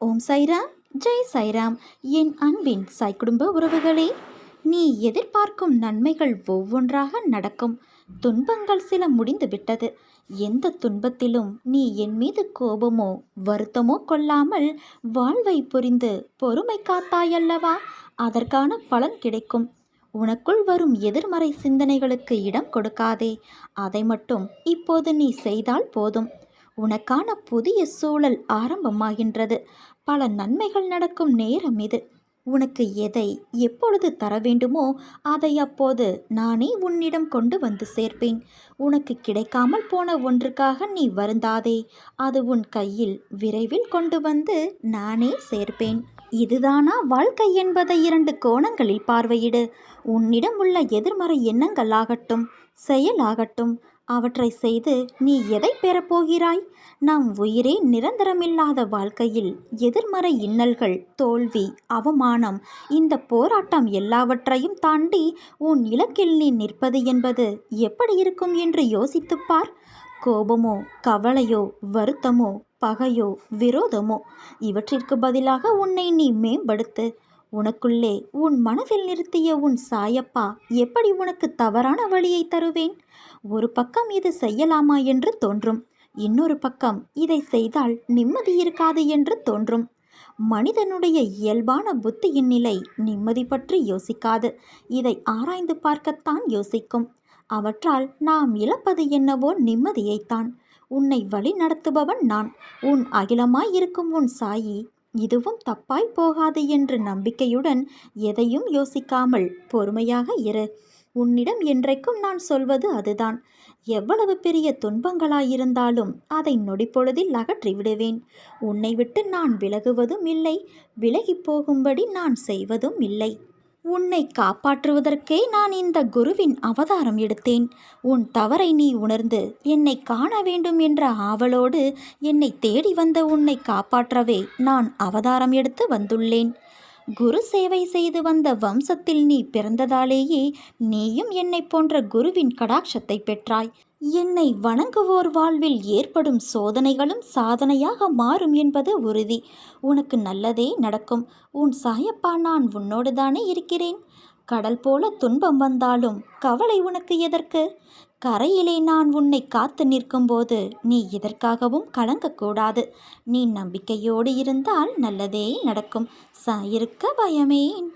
ஓம் சாய்ராம், ஜெய் சாய்ராம். என் அன்பின் சாய் குடும்ப உறவுகளே, நீ எதிர்பார்க்கும் நன்மைகள் ஒவ்வொன்றாக நடக்கும். துன்பங்கள் சில முடிந்து விட்டது. எந்த துன்பத்திலும் நீ என் மீது கோபமோ வருத்தமோ கொள்ளாமல் வாழ்வை புரிந்து பொறுமை காத்தாயல்லவா, அதற்கான பலன் கிடைக்கும். உனக்குள் வரும் எதிர்மறை சிந்தனைகளுக்கு இடம் கொடுக்காதே. அதை மட்டும் இப்போது நீ செய்தால் போதும். உனக்கான புதிய சூழல் ஆரம்பமாகின்றது. பல நன்மைகள் நடக்கும் நேரம் இது. உனக்கு எதை எப்பொழுது தர வேண்டுமோ அதை அப்போது நானே உன்னிடம் கொண்டு வந்து சேர்ப்பேன். உனக்கு கிடைக்காமல் போன ஒன்றுக்காக நீ வருந்தாதே. அது உன் கையில் விரைவில் கொண்டு வந்து நானே சேர்ப்பேன். இதுதானா வாழ்க்கை என்பதை இரண்டு கோணங்களில் பார்வையிடு. உன்னிடம் உள்ள எதிர்மறை எண்ணங்களாகட்டும் செயலாகட்டும், அவற்றை செய்து நீ எதை பெறப்போகிறாய்? நம் உயிரே நிரந்தரமில்லாத வாழ்க்கையில் எதிர்மறை இன்னல்கள், தோல்வி, அவமானம், இந்த போராட்டம் எல்லாவற்றையும் தாண்டி உன் இலக்கில் நீ நிற்பது என்பது எப்படி இருக்கும் என்று யோசித்துப்பார். கோபமோ கவலையோ வருத்தமோ பகையோ விரோதமோ, இவற்றிற்கு பதிலாக உன்னை நீ மேம்படுத்து. உனக்குள்ளே உன் மனதில் நிறுத்திய உன் சாயப்பா எப்படி உனக்கு தவறான வழியை தருவேன்? ஒரு பக்கம் இது செய்யலாமா என்று தோன்றும், இன்னொரு பக்கம் இதை செய்தால் நிம்மதி இருக்காது என்று தோன்றும். மனிதனுடைய இயல்பான புத்தியின் நிலை நிம்மதி பற்றி யோசிக்காது, இதை ஆராய்ந்து பார்க்கத்தான் யோசிக்கும். அவற்றால் நாம் இழப்பது என்னவோ நிம்மதியைத்தான். உன்னை வழி நடத்துபவன் நான், உன் அகிலமாய் இருக்கும் உன் சாயி. இதுவும் தப்பாய் போகாது என்று நம்பிக்கையுடன் எதையும் யோசிக்காமல் பொறுமையாக இரு. உன்னிடம் என்றைக்கும் நான் சொல்வது அதுதான். எவ்வளவு பெரிய துன்பங்களாயிருந்தாலும் அதை நொடிப்பொழுதில் அகற்றி விடுவேன். உன்னை விட்டு நான் விலகுவதும் இல்லை, விலகி போகும்படி நான் செய்வதும் இல்லை. உன்னை காப்பாற்றுவதற்கே நான் இந்த குருவின் அவதாரம் எடுத்தேன். உன் தவறை நீ உணர்ந்து என்னை காண வேண்டும் என்ற ஆவலோடு என்னை தேடி வந்த உன்னை காப்பாற்றவே நான் அவதாரம் எடுத்து வந்துள்ளேன். குரு சேவை செய்து வந்த வம்சத்தில் நீ பிறந்ததாலேயே நீயும் என்னை போன்ற குருவின் கடாட்சத்தை பெற்றாய். என்னை வணங்குவோர் வாழ்வில் ஏற்படும் சோதனைகளும் சாதனையாக மாறும் என்பது உறுதி. உனக்கு நல்லதே நடக்கும். உன் சாயப்பா நான் உன்னோடு தானே இருக்கிறேன். கடல் போல துன்பம் வந்தாலும் கவலை உனக்கு எதற்கு? கரையிலே நான் உன்னை காத்து நிற்கும்போது நீ எதற்காகவும் கலங்கக்கூடாது. நீ நம்பிக்கையோடு இருந்தால் நல்லதே நடக்கும். சாயிருக்க பயமேன்.